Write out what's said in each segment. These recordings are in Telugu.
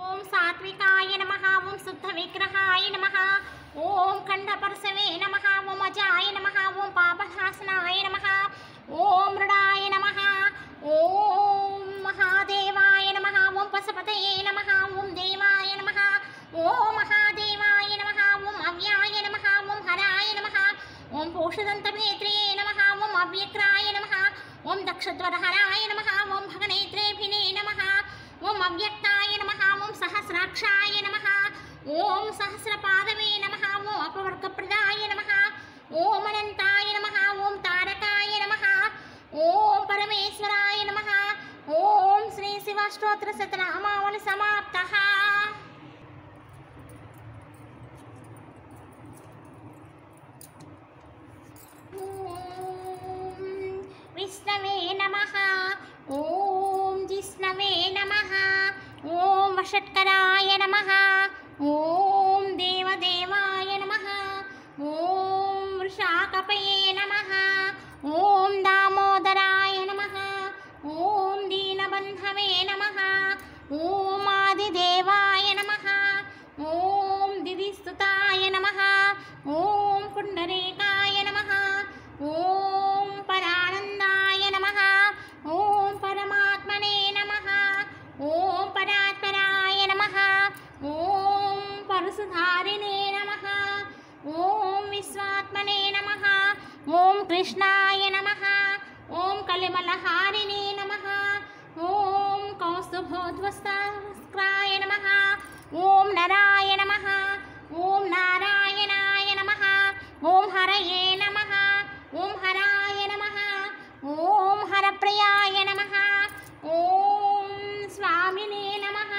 ఓం సాత్వికాయ నమః. ఓం శుద్ధ విగ్రహాయ నమః. ఓం ఖండపరశవే నమః. ఓం అజాయ నమః. ఓం పాపనాశనాయ నమః. ఓం మృడాయ నమః. ఓం మహాదేవాయ నమః. ఓం పశుపతయే నమః. ఓం దేవాయ నమః. ఓం మహాదేవాయ నమః. ఓం అవ్యాయ నమః. ఓం హరాయ నమః. ఓం పోషదంతనేత్రే నమః. ఓం అవ్యక్రాయ నమః. ఓం దక్షద్వరహరాయ నమః. ఓం భగనేత్రేభినే నమః. ఓం అవ్యక్తాయ నమః. ఓం సహస్రాక్షాయ నమః. ఓం సహస్రపాదవే నమః. ఓం అపవర్గప్రదాయ నమః. ఓం అనంతాయ నమః. ఓం తారకాయ నమః. ఓం పరమేశ్వరాయ నమః. ఓం శ్రీ శివస్తోత్ర శతనామావళి సమాప్తః. విష్ణవే నమః. ఓం జిష్ణవే నమః. ఓం వషట్కరాయ నమః. ఓం దేవదేవాయ నమః. ఓం వృషాకపయే నమః. ఓం దామోదరాయ నమః. ఓం దీనబంధవే నమః. ఓం ఆదిదేవాయ నమః. ఓం దిదిస్తుతాయ నమః. ఓం పుండరీకాయ నమః. ఓం పరానందాయ నమః. ఓం పరమాత్మనే నమః. ఓం పరాత్పరాయ నమః. ఓం పరశుధారిణే నమః. ఓం విశ్వాత్మనే నమః. ఓం కృష్ణాయ నమః. ఓం కలిమలహారిణే నమః. ఓం కౌస్తుభోద్వస్త్రాయ నమః. ఓం నరాయ నమః. ఓం నారాయణాయ నమః. ఓం హరయే నమః. ఓం హరాయ నమః. ఓం హరప్రియాయ నమః. ఓం స్వామినే నమః.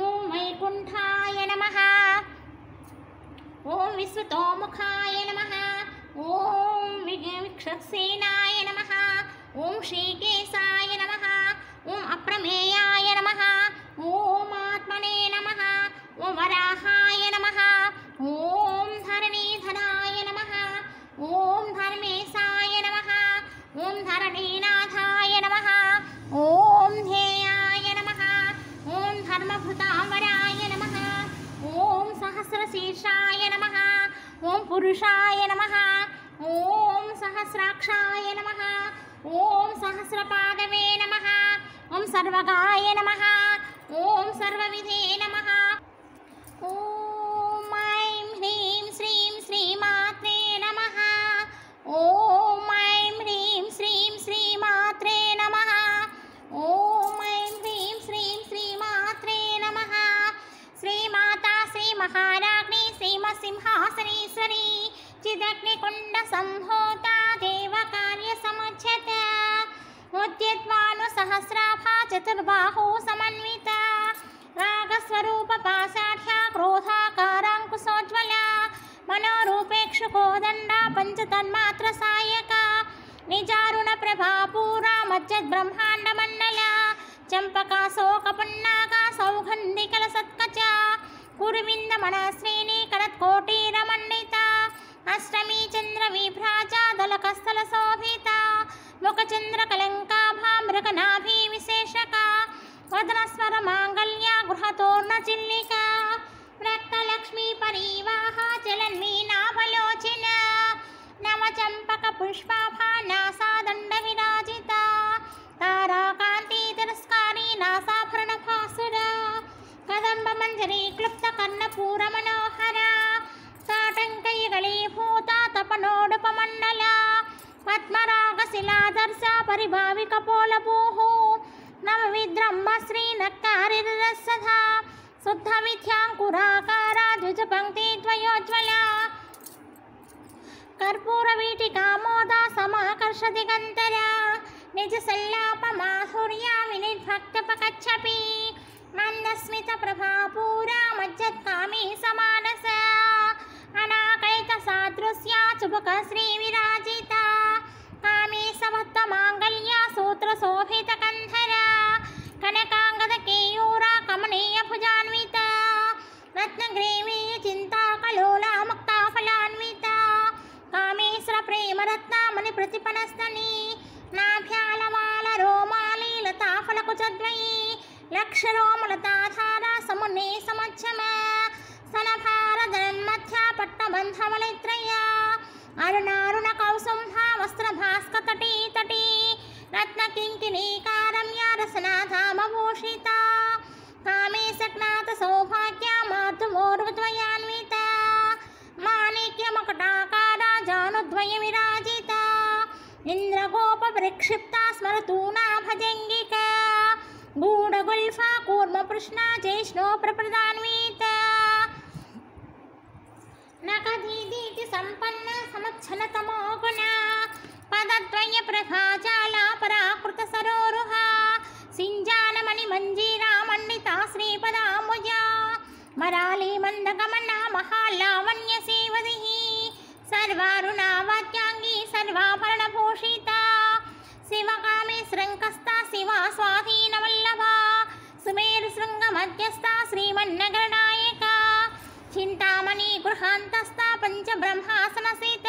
ఓం వైకుంఠాయ నమః. ఓం విశ్వతోముఖాయ నమః. ఓం విక్షసేనాయ నమః. ఓం శ్రీకేశాయ నమః. ఓం అప్రమేయాయ నమః. ఓం ఆత్మనే నమః. ఓం వరాహాయ నమః. ఓం ధరణీధరాయ నమః. ఓం ధర్మేశాయ నమః. ఓం ధరణీనాథాయ నమః. ఓం ధ్యేయాయ నమః. ఓం ధర్మభృతాంబరాయ నమః. ఓం సహస్రశీర్షాయ నమః. ఓం పురుషాయ నమః. ఓం సహస్రాక్షాయ నమః. ఓం సహస్రపాదవే నమః. ఓం సర్వగాయ నమః. ఓం సర్వవిధే నమః. ఓం ఐం హ్రీం శ్రీం శ్రీమాత్రే నమః. ఓం ఐం హ్రీం శ్రీం శ్రీమాత్రే నమః. ఓం ఐం హ్రీం శ్రీం శ్రీమాత్రే నమః. శ్రీమాతా శ్రీ మహారాజ్ఞి శ్రీమసింహాసనేశ్వరి చిదగ్నికుండ సంభూత దేవకార్య సముచ్యత ఉద్యద్వాను సహస్రాభా చతుర్బాహు సమన్విత రాగస్వరూప పాశాఢ్య క్రోధాకారాంకుశోజ్వల మనోరూపేక్షుకోదండ పంచతన్మాత్ర సాయక నిజారుణ ప్రభాపూరా మజ్జద్బ్రహ్మాండ మండల చంపకాశోకపున్నాక సౌగంధికల సత్కచ కురువింద మనశ్రేణి కరత్కోటీరమండిత అష్టమీ చంద్ర విభ్రాజ దళకస్థల శోభిత ముఖచంద్ర కలంకాభా మృగనాభి విశేషక వదనస్వర మాంగళ్య గృహతోర్ణ చిల్లిక రక్తలక్ష్మీ పరివాహ చలన్మీనాభలోచన నవ చంపక పుష్పాభా నాసాదండ విరాజిత తారాకాంతి తిరస్కారీ నాసాభరణ భాసుర కదంబ మంజరీ క్లుప్త కర్ణపూర మనోహర తాటంకయుగళీభూత తపనోడుపమండల పద్మరాగ శిలాదర్శ పరిభావిక పోలభూః నవ విద్రంభ శ్రీ నక్కారిరసధా శుద్ధ విద్యాంకురాకార ద్విజ పంక్తి ద్వయోజ్వల కర్పూర వీటికామోద సమాకర్ష దిగంతర నిజ సల్లాప మాధుర్య వినిర్భక్తపకచ్చపి మందస్మిత ప్రభాపూర మజ్జత్కామీ సమానస అనాకైత సాదృశ్య చుబక శ్రీ విరాజిత కామీ సమత్త మాంగళ్య సూత్ర శోభిత కంధర కనకాంగద కేయూర కమనీయ భుజాన్విత రత్నగ్రీవీయ చింతా కలోల ముక్తా ఫలాన్విత కామేశ్వర ప్రేమరత్నామణి ప్రతిపనస్తని నాభ్యాలమాల రోమాలి లతాఫలకుచద్వయీ లక్షరోమలతాధార సమునే సమచ్చమ సనభారధన్మధ్య పట్టబంధమలిత్రయ అరుణారుణ కౌసుంభ వస్త్రభాస్కతటీ తటీ రత్నకింకిణీకారమ్య రసనాధామభూషిత కామే సజ్ఞాత సౌభాగ్య మాధువోర్వద్వయాన్విత మాణిక్యమకటాకార జానుద్వయ విరాజిత ఇంద్రగోప పరిక్షిప్త స్మరతూనా భజంగిక గూఢగుల్ఫా కూర్మపృష్ణ జైష్ణో ప్రప్రదాన్విత నఖదీదీతి సంపన్న సమచ్చనతమో గుణ పదద్వయ ప్రభాజాల పరాకృత సరోరుహ సింజానమణి మంజీరా మండిత శ్రీపదాంబుజ మరాళీ మందగమన మహాలావణ్య సేవది సర్వారుణా వాక్యాంగీ సర్వాభరణభూషిత శివకామే శృంఖస్థ శివా స్వాధీనవల్లభ సుమేరు శృంగ మధ్యస్థ శ్రీమన్నగరనాయక చింతామణి గృహాంతస్థ పంచబ్రహ్మాసన సీత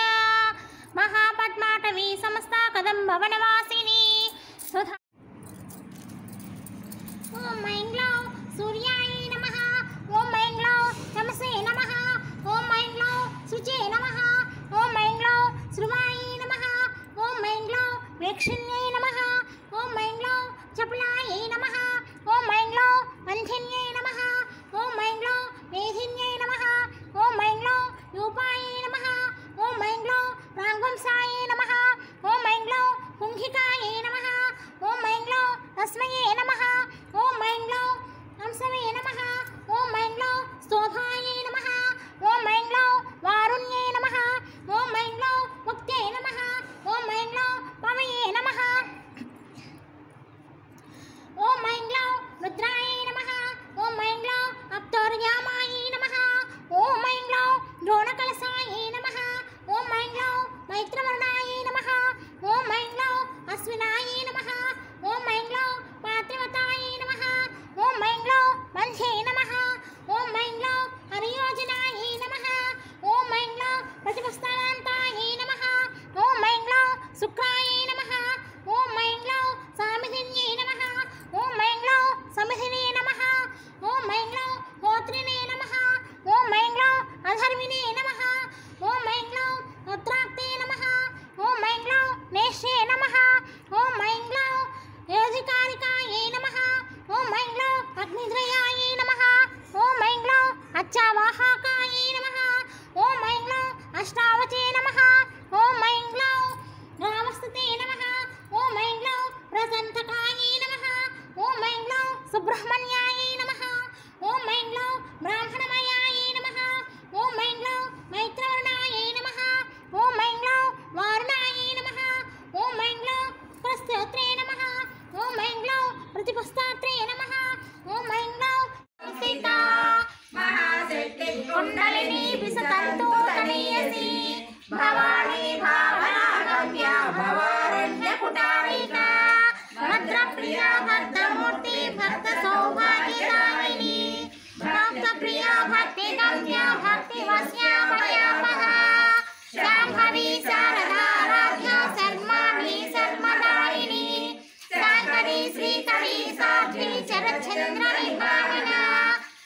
మహాపద్మాటవీ సమస్త కదంబవనవాసిని సుధా ఓం ఐం గ్లౌ సూర్యాయ నమః ఓం ఐం గ్లౌ తమసే నమః ఓం ఐం గ్లౌ శుచే నమః ఓం ఐం గ్లౌ శ్రువాయ నమః ఓం ఐం గ్లౌ వేక్షిణ్యై నమః ఓం ఐం గ్లౌ చపలాయ నమః ఓం ఐం గ్లౌ వంధిన్యై నమః ఓం ఐం గ్లౌ మేధిన్యై నమః ఓం ఐం గ్లౌ యూపాయ నమః ఓం ఐం గ్లౌ ప్రాంగుంసాయ నమః ఓం ఐం గ్లౌ కుంభికాయ నమః ఓం ఐం గ్లౌ తస్మయే నమః ఓం ఐం గ్లౌ హంసవే నమః ఓం ఐం గ్లౌ స్తోభాయ నమః ఓం ఐం గ్లౌ వారుణ్యే నమః ఓం ఐం గ్లౌ ముక్తే నమః ఓం ఐం గ్లౌ పవయే నమః ఓం ఐం గ్లౌ రుద్రాయ నమః ఓం ఐం గ్లౌ అప్తోర్యామాయ నమః ఓం ఐం గ్లౌ ద్రోణకలసాయ నమః ఓం ఐం గ్లౌ మైత్రవర్ణాయ నమః ఓం ఐం గ్లౌ అశ్వినాయ నమః ఓం ఐం గ్లౌ పాత్రవతాయ నమః ఓం ఐం గ్లౌ బంధే నమః ఓం ఐం గ్లౌ హరియోజనాయ నమః ఓం ఐం గ్లౌ ప్రతిపస్థానాంతాయ నమః ఓం ఐం గ్లౌ శుక్రాయ నమః ఓం ఐం గ్లౌ సామిధిన్యై నమః ఓం ఐం గ్లౌ సమిధినే నమః ఓం ఐం గ్లౌ హోత్రినే నమః ఓం ఐం గ్లౌ అధర్వినే నమః ఓం ఐం గ్లౌ ఉత్రాక్తే నమః ఓం ఐం గ్లౌ నేష్యే నమః ఓం ఐం గ్లౌ యోధికారికాయే నమః ఓం ఐం గ్లౌ అగ్నిద్రయాయే నమః ఓం ఐం గ్లౌ అచ్చావాహకాయే నమః ఓం ఐం గ్లౌ అష్టావచే నమః ఓం ఐం గ్లౌ రామస్తుతే నమః ఓం ఐం గ్లౌ ప్రసంతకాయే నమః ఓం ఐం గ్లౌ సుబ్రహ్మణ్యాయే నమః ఓం ఐం గ్లౌ బ్రాహ్మణమయాయే నమః ఓం ఐం గ్లౌ మైత్రవర్ణాయే నమః ఓం ఐం గ్లౌ వారుణాయే నమః ఓం ఐం గ్లౌ ప్రస్తోత్రే నమః ఓం ఐం గ్లౌ ప్రతిపస్థాత్రే నమః ఓం ఐం గ్లౌ సీతా మహాశక్తి కుండలిని విసతంతో తనయసి భవాని భావనా గమ్య భవారణ్య కుటారిక భద్ర ప్రియ భక్తమూర్తి భక్త సౌభాగ్యదాయిని భక్త ప్రియ భక్తి గమ్య భక్తి వశ్యామయాపహ శాంభవి శారదారాధ్య శర్మాభి శర్మదాయిని శాంకరి శ్రీకరి సాధ్వి చరచంద్ర విభావన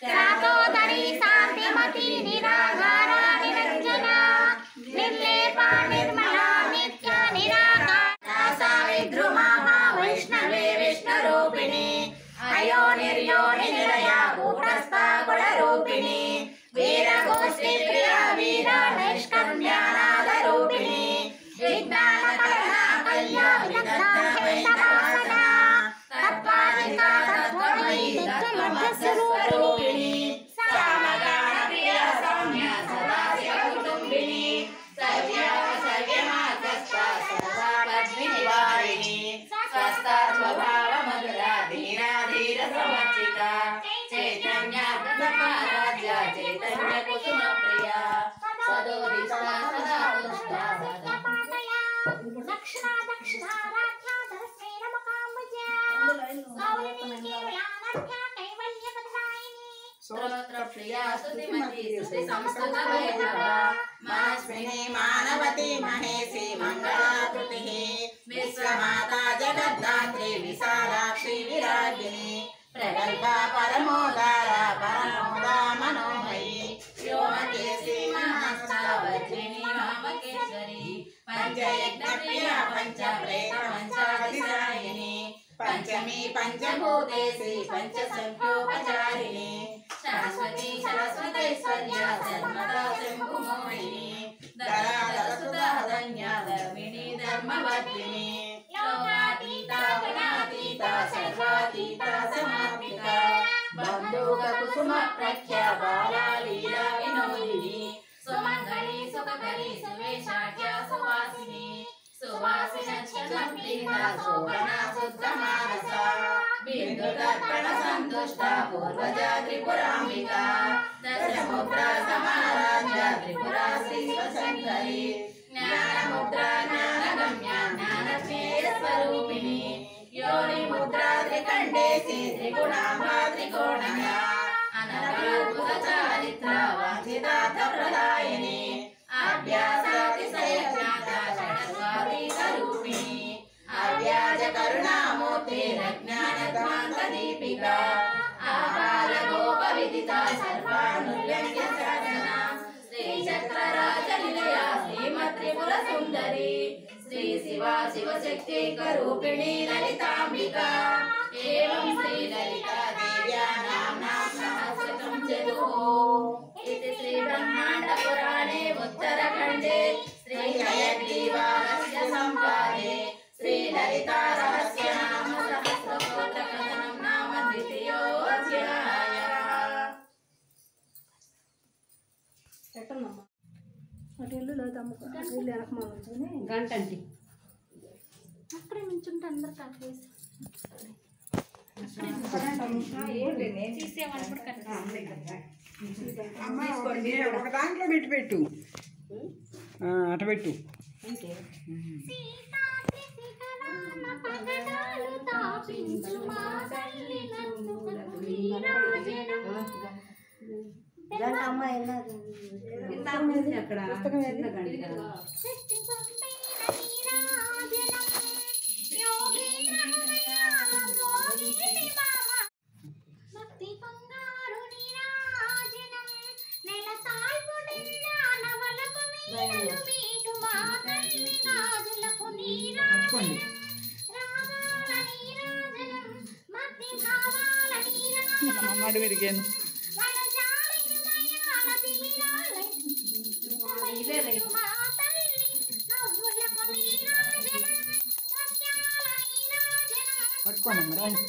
రాతోదరి శాంతిమతి నిరాధార నిరంజన నిర్లేపా నిర్మలా నిత్య నిరాకార సావిద్రుమా వైష్ణవే విష్ణురూపిణి అయో నిర్యోని నిలయ కూటస్థ కులరూపిణి వీరగోశ్రీ ప్రియ వీర నైష్కర్మ్యానాద రూపిణి విజ్ఞాన కలనా కళ్యా విదగ్ధాసన తత్వాధిక తత్వమయీ తత్వమధ్యస్వరూపిణి సామగాన ప్రియ సౌమ్య సదా శివ కుటుంబిని సవ్య సవ్యమాతస్థ సదా పద్మిని వారిణి స్వస్థ స్వభావ మధుర ధీరా ధీర సమర్చిత చైతన్య ప్రసారాధ్య చైతన్య కుసుమ ప్రియ సదోదిత సదా పుష్ట దక్షిణ దక్షిణారాధ్య దర్శే నమకాంబుజ గౌరిని కేవలానర్ఘ్య కైవల్య కథాయిని స్తోత్ర ప్రియ స్తుతిమతి స్తుతి సంస్కృత వైభవ మాస్మిని మానవతి మహేసి మంగళాకృతి విశ్వమాతా జగద్ధాత్రి విశాలాక్షి విరాగిని ప్రగల్భ परमोदार परमोदा मनोमयी व्योमकेशी महास्तावत्रिणी वामकेश्वरी पंचयज्ञप्रिया पंचप्रेत पंचाधिदायिनी पंचमी पंचभूतेशी पंचसंख्योपचारिणी शाश्वती सरस्वतैश्वर्या सर्वदा शम्भुमोहिनी दरादरसुधा धन्या धर्मिणी धर्मवर्धिनी लोकातीता गुणातीता सर्वातीता समात्मिका बन्धुक कुसुम प्रख्या बाला लीला विनोदिनी सुमंगली सुखकरी सुवेशाख्या सुवासिनी सुवासिनक्षणप्रीता शोभना शुद्धमानसा बिन्दुदर्पण सन्तुष्टा पूर्वजा त्रिपुराम्बिका दशमुद्रा समाराध्या त्रिपुरा श्रीशिवशङ्करी ज्ञानमुद्रा ज्ञानगम्या ज्ञानज्ञेयस्वरूपिणी योनिमुद्रा त्रिकण्डेशी त्रिगुणाम्बा त्रिकोणया अनवद्भुतचारित्रा वाञ्छितार्थप्रदायिनी अभ्यासातिशयज्ञाता षडद्वातीतरूपिणी अव्याजकरुणामूर्तिरज्ञानध्वान्तदीपिका आबालगोपविदिता सर्वानुल्लङ्घ्य साधना श्रीचक्रराजनिलया श्रीमत्त्रिपुरसुन्दरी श्रीशिवा शिवशक्तिकरूपिणी ललिताम्बिका एवं श्रीललिता देव्या नाम्नां सहस्रकं चतुः इति श्रीब्रह्माण्डपुराणे उत्तरखण्डे श्रीहयग्रीवास्य संवादे श्रीललिता रहस्यनाम सहस्रस्तोत्रकथनं नाम द्वितीयोऽध्यायः। గంటండి అక్కడే నుంచుంటే అందరు కాకేసి ఒక దాంట్లో పెట్టి పెట్టు అట పెట్టు అక్కడ భక్తి బంగారు నీరాజనం నెల తాల్పుడిల్లా నవలకు వీణలు మీటు మా తల్లి గాజులకు నీరాజనం రాగాల నీరాజనం భక్తి భావాల నీరాజనం పెరిగాను వనజాలి హృదయాల తిమిరాలై మా తల్లి నవ్వులకు నీరాజనం సత్యాల నీరాజనం పట్టుకోండి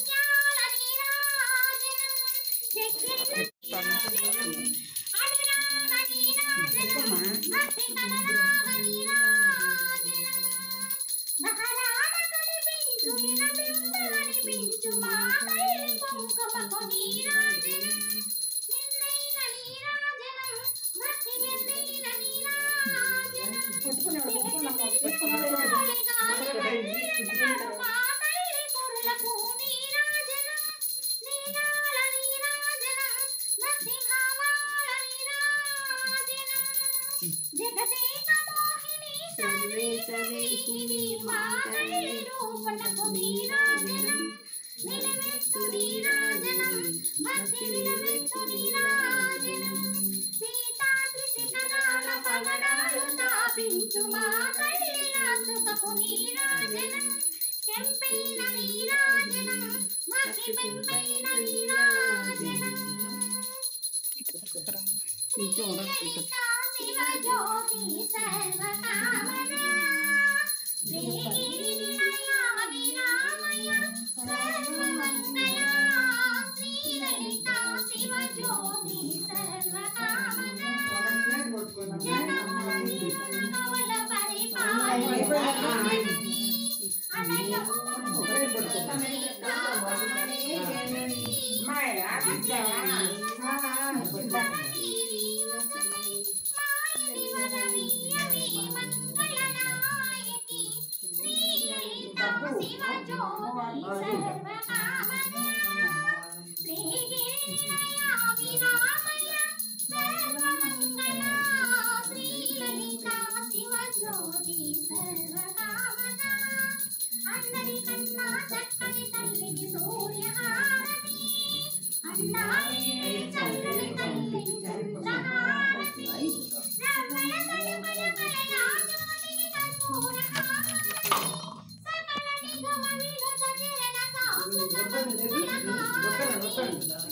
సర్వేశవేహిని మాతల్లి రూపణకు నీరాజనం నిలవెత్తు నీరాజనం భక్తి నిలవెత్తు నీరాజనం సీతాద్రి శిఖరాల పగడాలు తాపించు మాతల్లి నాసుకకు నీరాజనం చెంపైన నీరాజనం భక్తి పెంపైన నీరాజనం శ్రీలలితా శివజ్యోతి సర్వకామనా శ్రీగిరి నిలయా విరామయ సర్వమంగళా శ్రీలలితా శివజ్యోతి సర్వకామనా జనముల నీరుల పరిపాలన అందరికన్నా చక్కని తల్లికి సూర్యహారతి అందాలి చల్లని తల్లి చంద్రహారతి రమణ కళకళ కళలాజోని కర్పూరహారతి సకల నిగమ వినుత చరణ సాసుత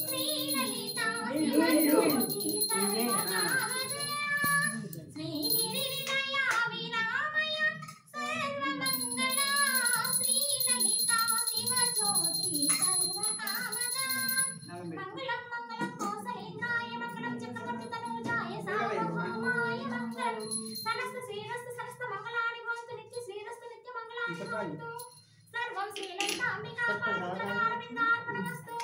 శ్రీలలిత శివజ్యోతి సర్వకామజయ శ్రీగిరి వినయ విరామయ సర్వమంగళ శ్రీలలిత శివజ్యోతి సర్వకామజ మంగళం మంగళం కోసలేంద్రాయ మంగళం చక్రవర్తి తనూజాయ సార్వభౌమాయ మంగళం సమస్త శ్రీరస్తు సమస్త మంగళాని భవంతు నిత్య శ్రీరస్తు నిత్య మంగళాని భవంతు సర్వం శ్రీలలితాంబికా పాదపద్మారవిందార్పణమస్తు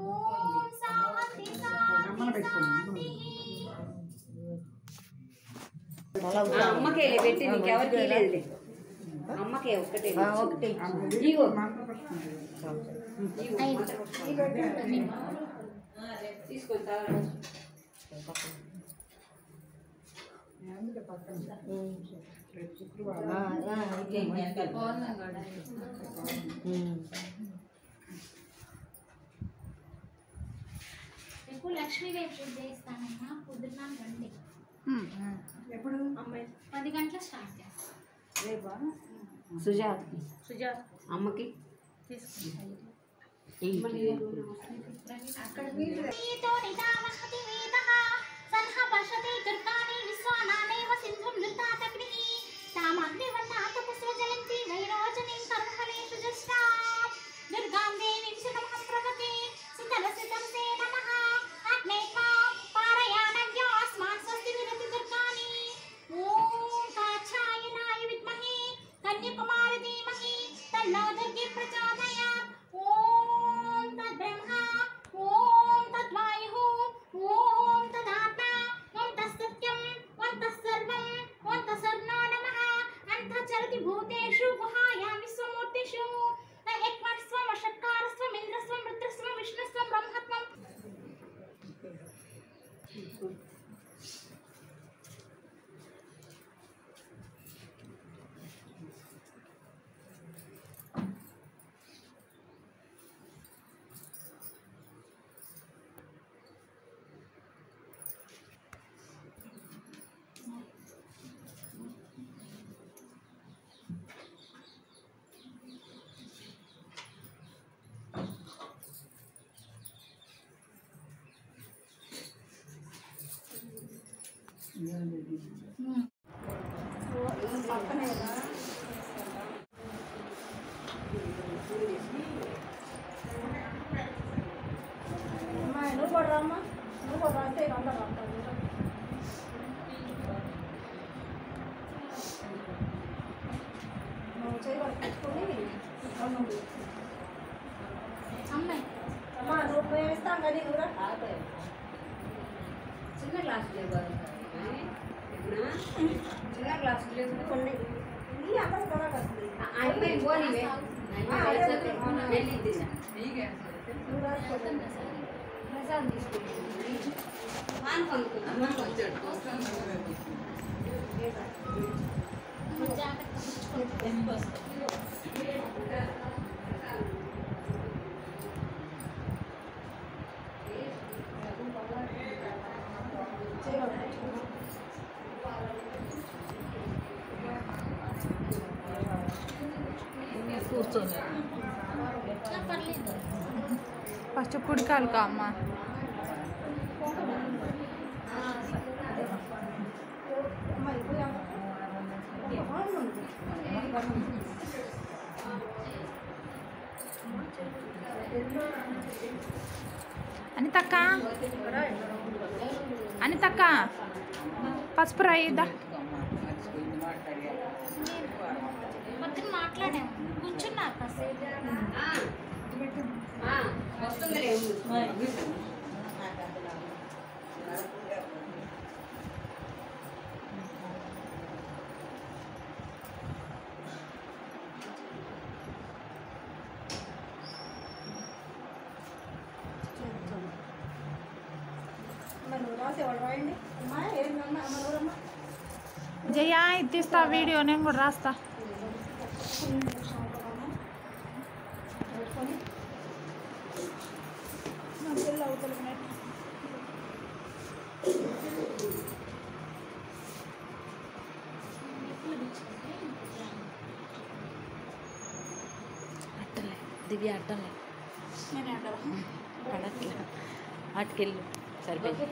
ఓం శాంతి శాంతి శాంతి అమ్మకే పెట్టి నీకెవరికి లేదు అమ్మకే ఒక్కటే ఒకటి ఇగో తీసుకుంటా రేపు లక్ష్మీదేవి పూజ చేస్తానమ్మా కుదిరినాను రండి ఎప్పుడు 10 గంటల స్టార్ట్ చేస్తాం రేపా సుజాత సుజాత అమ్మకి అక్కడ నీతో నిదామహతి వేదః సన్హ పశ్యతి దుర్గాని విశ్వానానేవ సింధుం నృతాతగ్నిః తామగ్నివర్ణాత పుష్పజలంతి వైరోచనీం కర్మఫలేషు జష్టా దుర్గాం దేవీం శతమహం ప్రపతే సితరసితం తే నమః అగ్నే మాం పారయాణవ్యో అస్మాన్ స్వస్తి విరతి దుర్గాని ఓం కాచాయనాయ విద్మహే కన్యాకుమారి ధీమహి తన్నో దుర్గే ప్రచోదయాత్ ఓం తద్బ్రహ్మ ఓం తద్వాయుః ఓం తదాత్మ ఓం తత్సత్యం ఓం తత్సర్వం ఓం తత్సర్వో నమః అంతఃచరతి భూతేషు గుహాయాం విశ్వమూర్తిషు ఏకమస్వం షట్కారస్వం ఇంద్రస్వం రుద్రస్వం విష్ణుస్వం బ్రహ్మత్వం అమ్మాయి చిన్న గ్లాస్ లేవు చిన్న గ్లాస్ లేదు అయిపోయి పోనీ ప్రసాదం తీసుకుంటాం కూర్చోండి పర్లేదు ఫస్ట్ పుడకాలు కా అమ్మ అనితక్క అనితక్క పసుపు రాయిద్దా మొత్తం మాట్లాడాము కూర్చున్నారు కాసేపు వస్తుంది జయ ఇది తీస్తా వీడియో నేను కూడా రాస్తా మధ్యలో దివ్య అడ్డంలే నేను అంటావా అడట్లే అటుకెళ్ళు సరిపోయింది.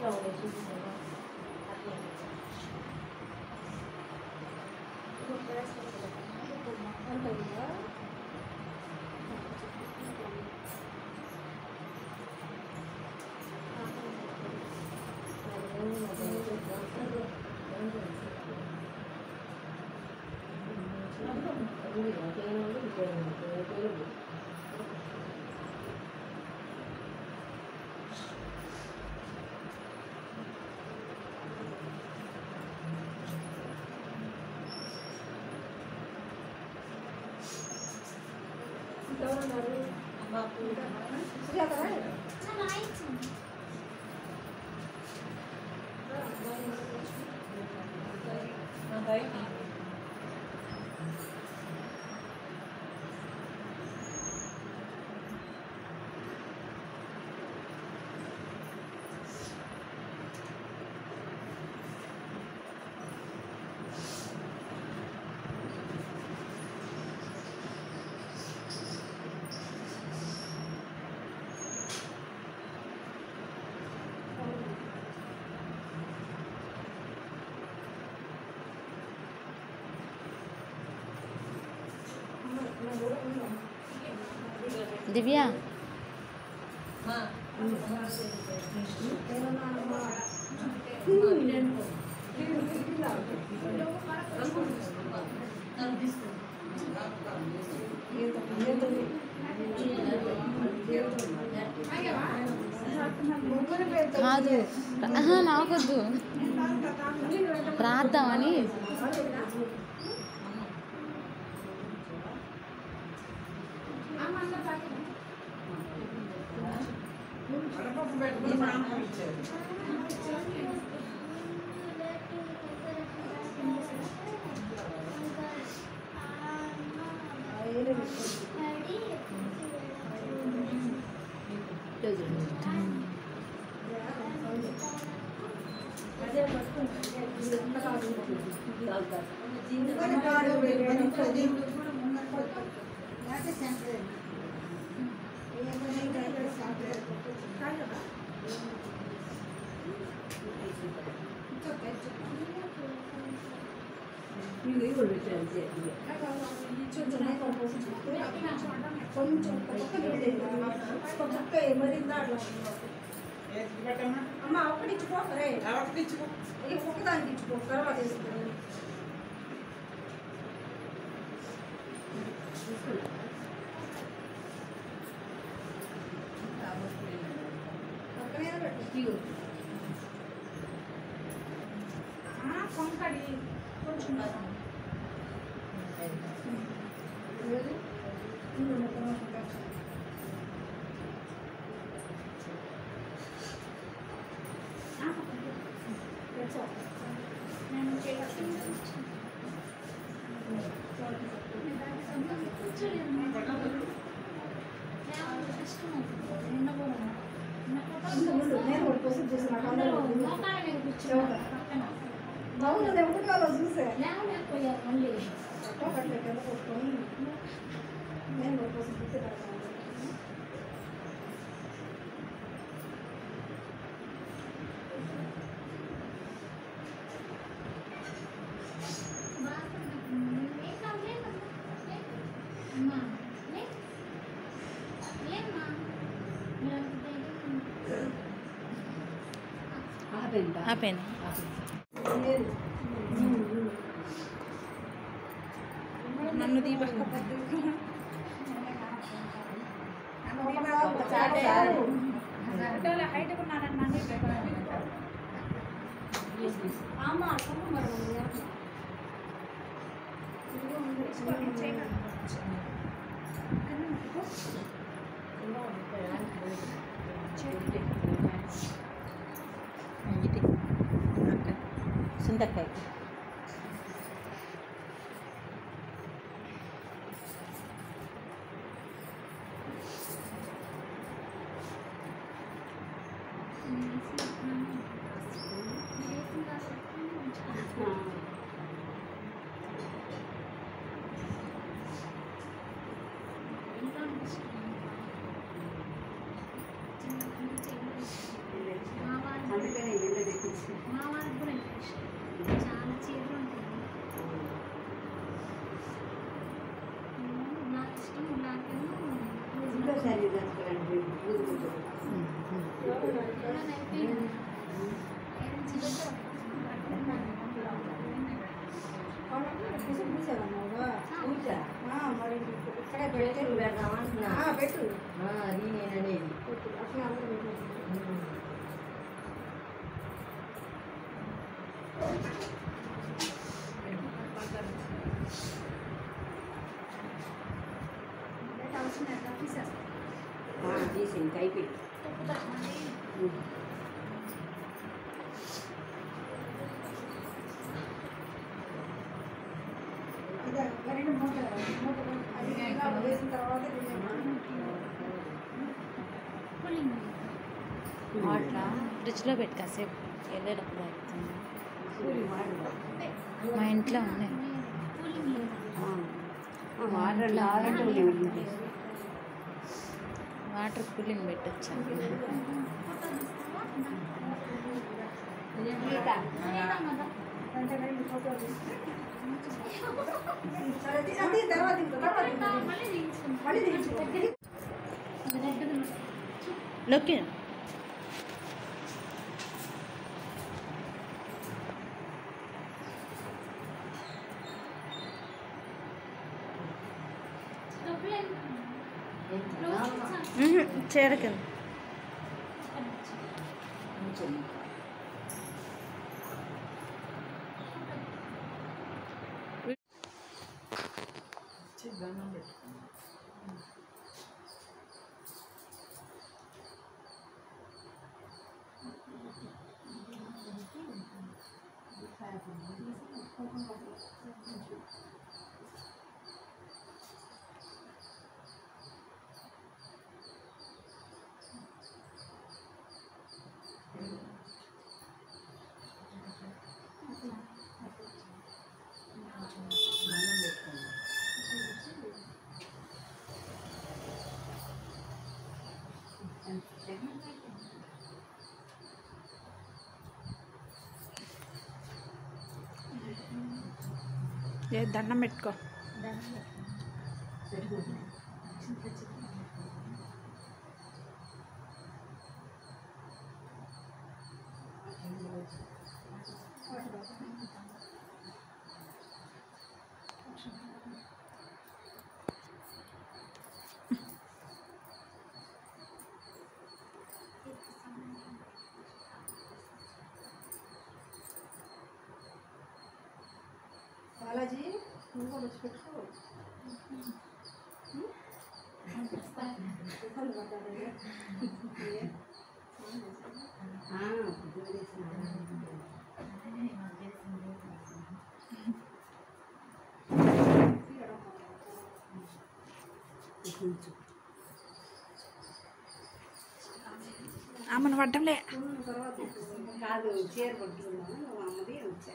దివ్య కాదు నాకొద్దు రాద్దామని. అమ్మ ఒక్కటి ఇచ్చిపో ఒక్కదానికి ఇచ్చిపో తర్వాత వేసుకుని పక్కనే పెట్టి కొంకడి కొంచెం అవును ఎప్పుడు వాళ్ళు చూసా మళ్ళీ కొట్టుకొని నేను కోసం గుర్తు ఆపేనా నన్ను దీప హైట్ ఉన్నానండి సుందరకాయ ఇంకా మరి ఇక్కడే పెట్టు పెట్టు అది నేననేది అట్లా అందరూ తీసి ఇంకా అయిపోయింది అట్లా ఫ్రిడ్జ్లో పెట్టి కాసేపు వెళ్ళేటప్పుడు అవుతుంది. మా ఇంట్లో ఉన్నాయి. వాటర్ కూలింగ్ పెట్టొచ్చాను. నొక్కి చేరకండి. దండం పెట్టుకో. బాలాజీ నువ్వు కూడా వచ్చి పెట్టుకో. ఆమెను పడ్డంలే. తర్వాత కాదు చీర పట్టుకున్నాను నువ్వు అమ్మది వచ్చా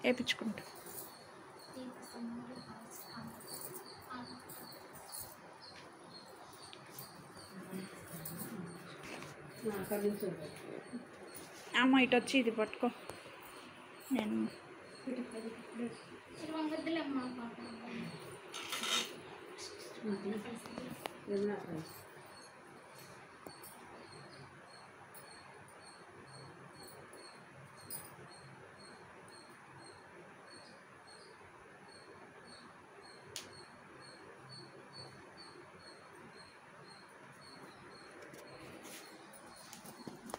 వేయించుకుంటా. అమ్మ ఇటు వచ్చి ఇది పట్టుకో. నేను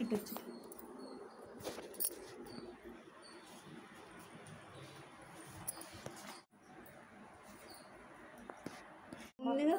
ఇటు వచ్చి ముందుగా